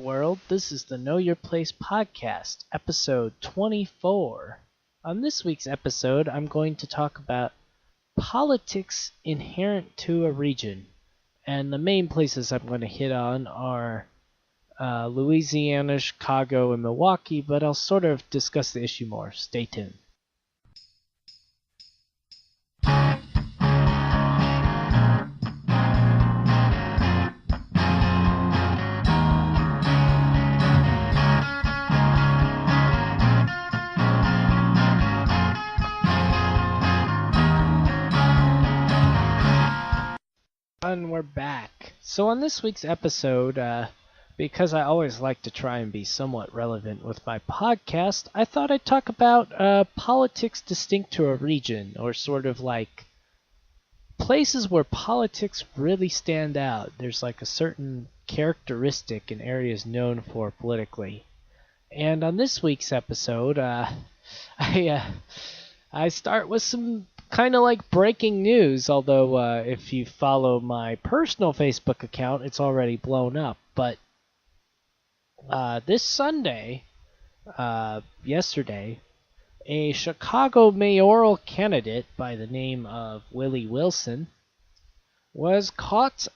world. This is the Know Your Place podcast, episode 24. On this week's episode, I'm going to talk about politics inherent to a region. And the main places I'm going to hit on are Louisiana, Chicago, and Milwaukee, but I'll sort of discuss the issue more. Stay tuned. And we're back. So on this week's episode, because I always like to try and be somewhat relevant with my podcast, I thought I'd talk about politics distinct to a region, or sort of like places where politics really stand out. There's like a certain characteristic in areas known for politically. And on this week's episode, I start with some kind of like breaking news, although if you follow my personal Facebook account, it's already blown up. But this Sunday, yesterday, a Chicago mayoral candidate by the name of Willie Wilson was caught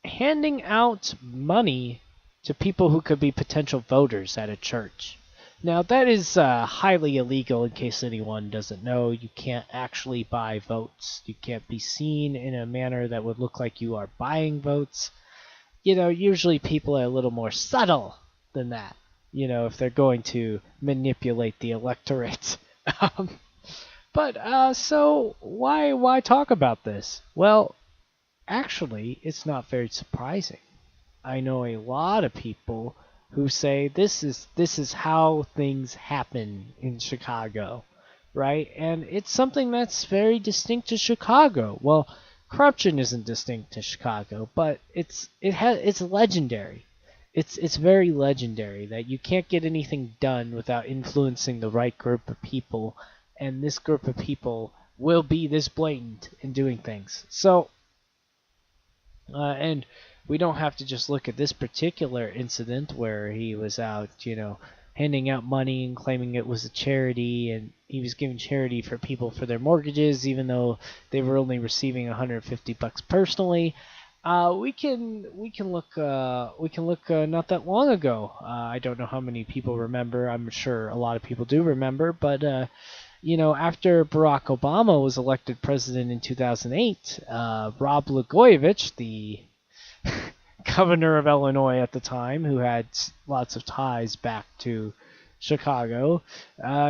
handing out money to people who could be potential voters at a church. Now, that is highly illegal. In case anyone doesn't know, you can't actually buy votes. You can't be seen in a manner that would look like you are buying votes. You know, usually people are a little more subtle than that, you know, if they're going to manipulate the electorate. So why talk about this? Well, actually, it's not very surprising. I know a lot of people who say this is how things happen in Chicago, right? And it's something that's very distinct to Chicago. Well, corruption isn't distinct to Chicago, but it's legendary. It's very legendary that you can't get anything done without influencing the right group of people, and this group of people will be this blatant in doing things. So, and we don't have to just look at this particular incident where he was out, you know, handing out money and claiming it was a charity, and he was giving charity for people for their mortgages, even though they were only receiving $150 personally. We can look not that long ago. I don't know how many people remember. I'm sure a lot of people do remember, but you know, after Barack Obama was elected president in 2008, Rod Blagojevich, the governor of Illinois at the time, who had lots of ties back to Chicago,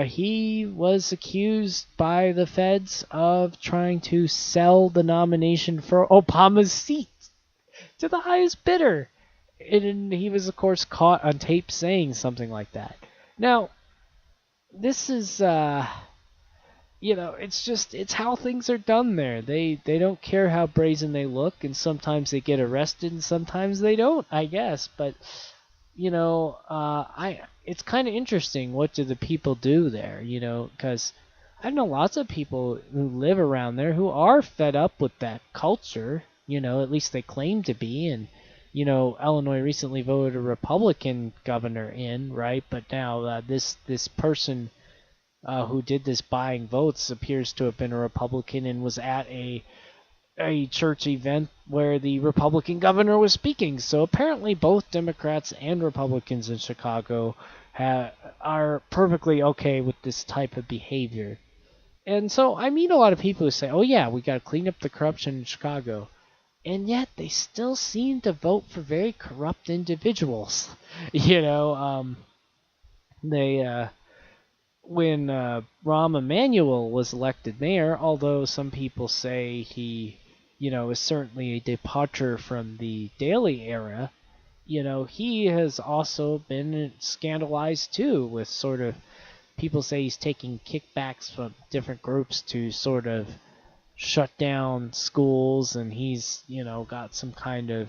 he was accused by the feds of trying to sell the nomination for Obama's seat to the highest bidder. And he was, of course, caught on tape saying something like that. Now, this is you know, it's how things are done there. They don't care how brazen they look, and sometimes they get arrested and sometimes they don't, I guess. But you know, it's kind of interesting. What do the people do there? You know, because I know lots of people who live around there who are fed up with that culture. You know, at least they claim to be. And you know, Illinois recently voted a Republican governor in, right? But now this person who did this buying votes appears to have been a Republican and was at a church event where the Republican governor was speaking. So apparently both Democrats and Republicans in Chicago are perfectly okay with this type of behavior. And so I meet a lot of people who say, oh yeah, we got to clean up the corruption in Chicago. And yet they still seem to vote for very corrupt individuals. You know, when Rahm Emanuel was elected mayor, although some people say he, you know, is certainly a departure from the Daley era, you know, he has also been scandalized too, with sort of people say he's taking kickbacks from different groups to sort of shut down schools, and he's, you know, got some kind of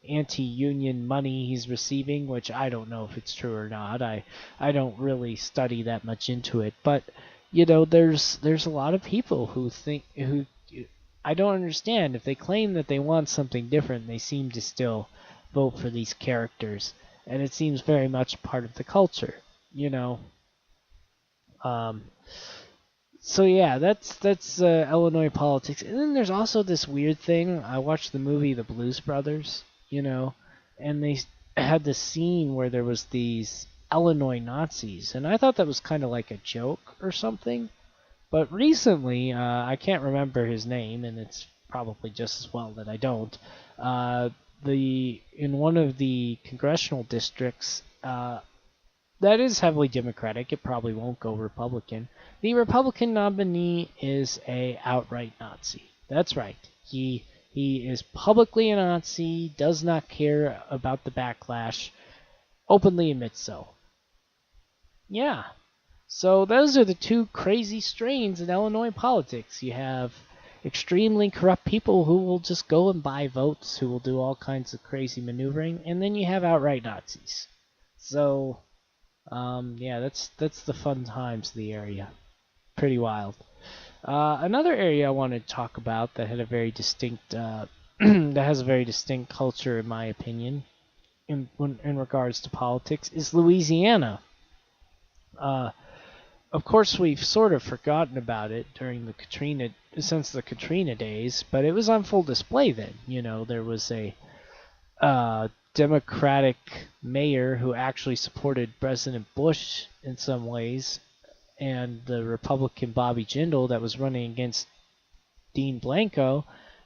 anti-union money he's receiving, which I don't know if it's true or not. I don't really study that much into it, but you know, there's a lot of people who I don't understand. If they claim that they want something different, they seem to still vote for these characters. and it seems very much part of the culture, you know. Um, so yeah, that's Illinois politics, and then there's also this weird thing. I watched the movie The Blues Brothers, and they had this scene where there was these Illinois Nazis, and I thought that was kind of like a joke or something. But recently, I can't remember his name, and it's probably just as well that I don't. The in one of the congressional districts, that is heavily Democratic. It probably won't go Republican. The Republican nominee is a outright Nazi. That's right. He is publicly a Nazi, does not care about the backlash, openly admits so. Yeah. So those are the two crazy strains in Illinois politics. You have extremely corrupt people who will just go and buy votes, who will do all kinds of crazy maneuvering, and then you have outright Nazis. So yeah, that's the fun times of the area. Pretty wild. Another area I wanted to talk about that had a very distinct, that has a very distinct culture, in my opinion, in regards to politics, is Louisiana. Of course, we've sort of forgotten about it since the Katrina days, but it was on full display then. There was a Democratic mayor who actually supported President Bush in some ways, and the Republican Bobby Jindal that was running against Dean Blanco,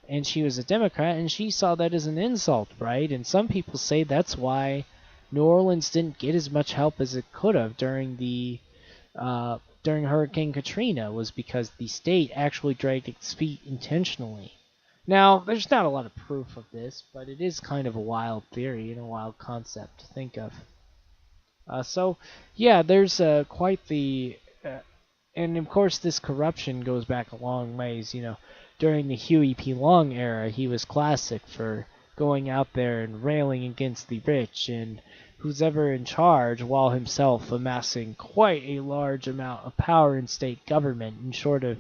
and she was a Democrat, and she saw that as an insult, right? And some people say that's why New Orleans didn't get as much help as it could have during Hurricane Katrina, was because the state actually dragged its feet intentionally. Now, there's not a lot of proof of this, but it is kind of a wild theory and a wild concept to think of. So, yeah, there's quite the... and, of course, this corruption goes back a long ways. During the Huey P. Long era, he was classic for going out there and railing against the rich and who's ever in charge, while himself amassing quite a large amount of power in state government and sort of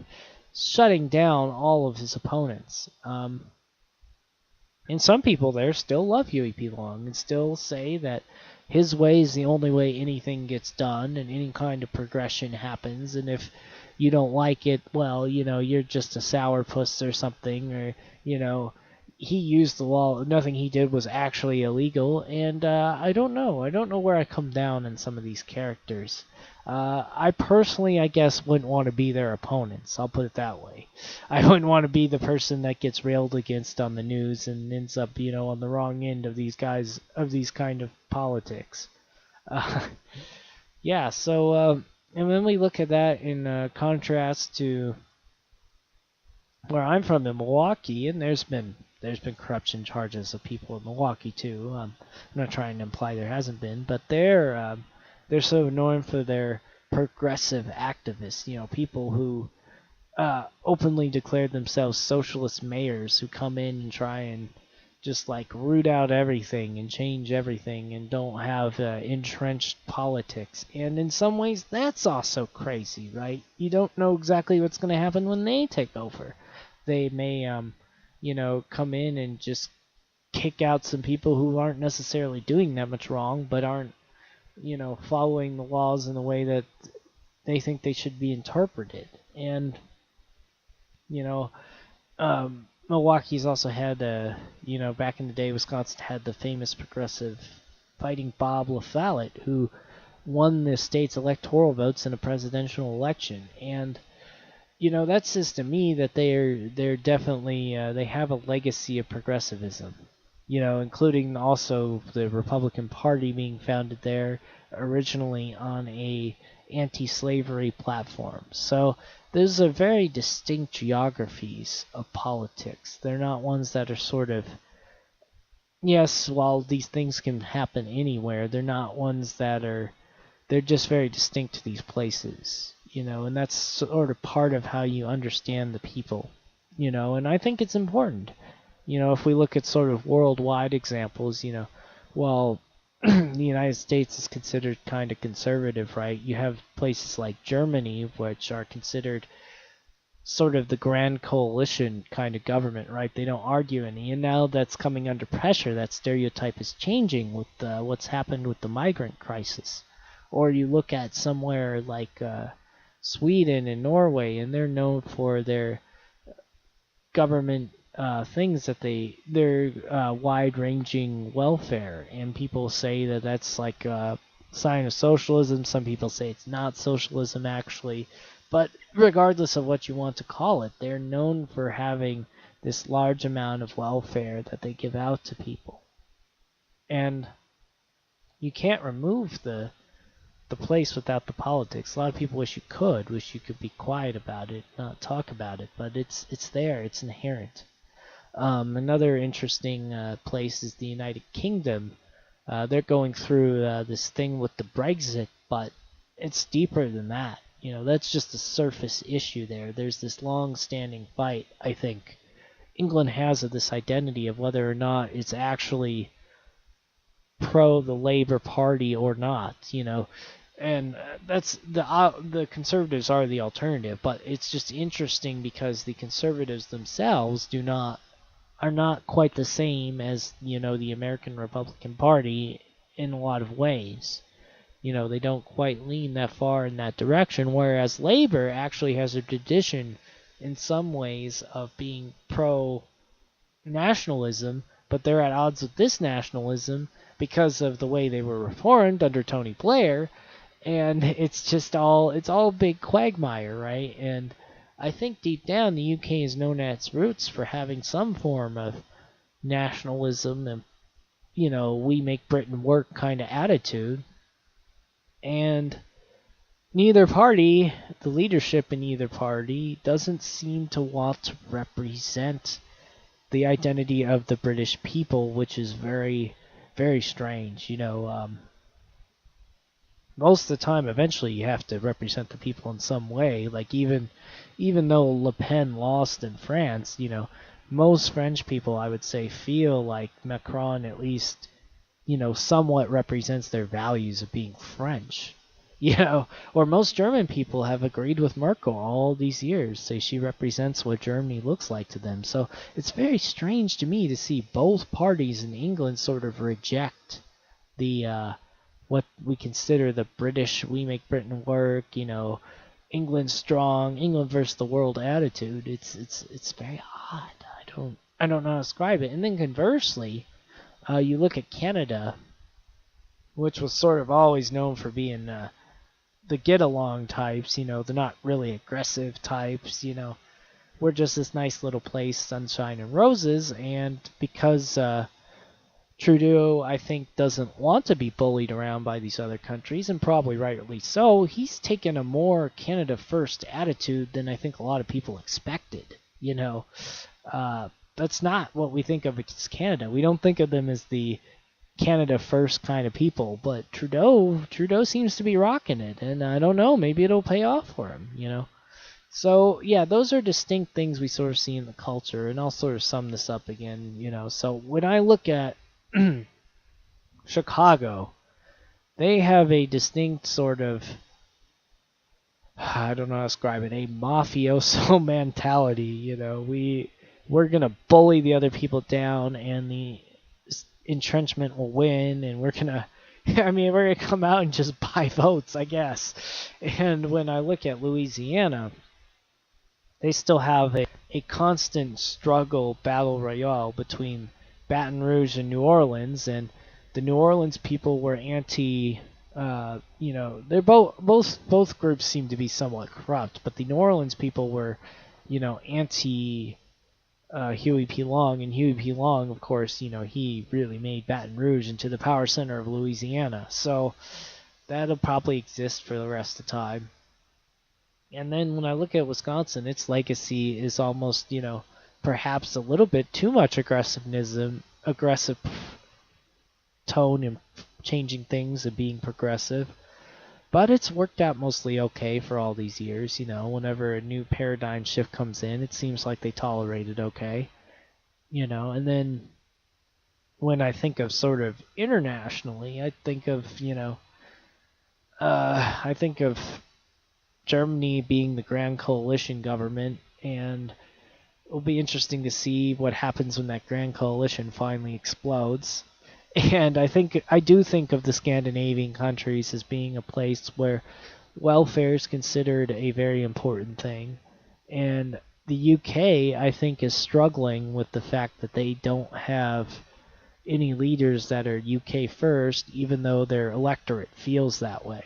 shutting down all of his opponents. And some people there still love Huey P. Long and still say that his way is the only way anything gets done and any kind of progression happens, and if you don't like it, well, you're just a sourpuss or something, or, he used the law. Nothing he did was actually illegal, and I don't know. I don't know where I come down in some of these characters. I personally, I guess, wouldn't want to be their opponents. I'll put it that way. I wouldn't want to be the person that gets railed against on the news and ends up, on the wrong end of these kind of politics. Yeah, so, and when we look at that in contrast to where I'm from in Milwaukee, and there's been corruption charges of people in Milwaukee too. I'm not trying to imply there hasn't been, but they're so known for their progressive activists. People who openly declared themselves socialist mayors who come in and try and just root out everything and change everything and don't have entrenched politics. And in some ways, that's also crazy, right? You don't know exactly what's going to happen when they take over. They may come in and just kick out some people who aren't necessarily doing that much wrong, but aren't, following the laws in the way that they think they should be interpreted. And, Milwaukee's also had, back in the day, Wisconsin had the famous progressive Fighting Bob LaFollette, who won the state's electoral votes in a presidential election. And that says to me that they're definitely they have a legacy of progressivism, including also the Republican Party being founded there originally on a anti-slavery platform. So those are very distinct geographies of politics. They're not ones that are sort of, yes, while these things can happen anywhere, they're not ones that they're just very distinct to these places. And that's sort of part of how you understand the people, and I think it's important. If we look at sort of worldwide examples, well, the United States is considered kind of conservative, right? You have places like Germany, which are considered sort of the grand coalition kind of government, right? They don't argue any, and now that's coming under pressure. That stereotype is changing with what's happened with the migrant crisis. Or you look at somewhere like Sweden and Norway, and they're known for their government things that their wide-ranging welfare, and people say that that's like a sign of socialism. Some people say it's not socialism actually, but regardless of what you want to call it, they're known for having this large amount of welfare that they give out to people, and you can't remove the place without the politics. A lot of people wish you could be quiet about it, not talk about it, but it's there, it's inherent. Another interesting place is the United Kingdom. They're going through this thing with the Brexit, but it's deeper than that. That's just a surface issue there. There's this long-standing fight, I think, England has of this identity of whether or not it's actually pro the Labour Party or not. And that's the Conservatives are the alternative, but it's just interesting because the Conservatives themselves are not quite the same as the American Republican Party in a lot of ways. They don't quite lean that far in that direction, whereas Labor actually has a tradition in some ways of being pro nationalism, but they're at odds with this nationalism because of the way they were reformed under Tony Blair, and it's all a big quagmire, right? And I think deep down the UK is known at its roots for having some form of nationalism and we make Britain work kind of attitude. And neither party, the leadership in either party, doesn't seem to want to represent the identity of the British people, which is very, very strange. Most of the time, eventually, you have to represent the people in some way. Like even though Le Pen lost in France, most French people, I would say, feel like Macron at least, somewhat represents their values of being French. Or most German people have agreed with Merkel all these years, say she represents what Germany looks like to them. So it's very strange to me to see both parties in England sort of reject the what we consider the British, we make Britain work, England strong, England versus the world attitude. It's very odd. I don't know how to describe it. And then conversely, you look at Canada, which was sort of always known for being the get-along types. They're not really aggressive types. We're just this nice little place, sunshine and roses. And because Trudeau, I think, doesn't want to be bullied around by these other countries, and probably rightly so, he's taken a more Canada-first attitude than I think a lot of people expected. That's not what we think of as Canada. We don't think of them as the Canada first kind of people, but Trudeau seems to be rocking it, and I don't know, maybe it'll pay off for him. So yeah, those are distinct things we sort of see in the culture, and I'll sort of sum this up again. So when I look at Chicago, they have a distinct sort of, I don't know how to describe it, a mafioso mentality. We're gonna bully the other people down, and the entrenchment will win, and we're gonna come out and just buy votes, I guess. And when I look at Louisiana, they still have a constant struggle, battle royale between Baton Rouge and New Orleans, and the New Orleans people were anti. They're both groups seem to be somewhat corrupt, but the New Orleans people were, anti Huey P. Long, and Huey P. Long, of course, he really made Baton Rouge into the power center of Louisiana. So that'll probably exist for the rest of the time. And then when I look at Wisconsin, its legacy is almost, perhaps a little bit too much aggressive tone and changing things and being progressive. But it's worked out mostly okay for all these years. Whenever a new paradigm shift comes in, it seems like they tolerate it okay. And then when I think of sort of internationally, I think of, I think of Germany being the grand coalition government, and it'll be interesting to see what happens when that Grand Coalition finally explodes. And I do think of the Scandinavian countries as being a place where welfare is considered a very important thing. And the UK, I think, is struggling with the fact that they don't have any leaders that are UK first, even though their electorate feels that way.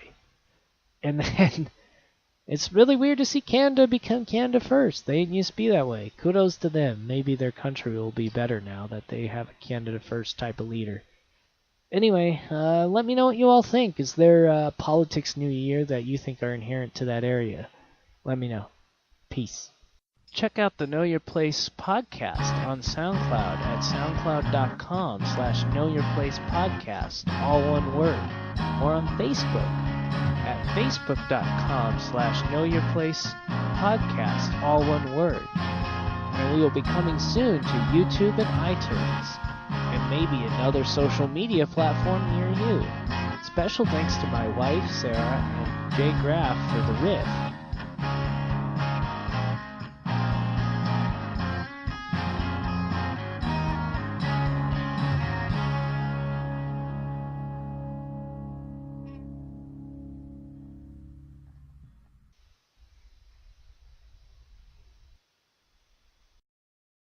And then it's really weird to see Canada become Canada first. They didn't used to be that way. Kudos to them. Maybe their country will be better now that they have a Canada first type of leader. Anyway, let me know what you all think. Is there politics new year that you think are inherent to that area? Let me know. Peace. Check out the Know Your Place podcast on SoundCloud at soundcloud.com/knowyourplacepodcast, all one word, or on Facebook at facebook.com/knowyourplacepodcast, all one word. And we will be coming soon to YouTube and iTunes, and maybe another social media platform near you. Special thanks to my wife, Sarah, and Jay Graff for the riff.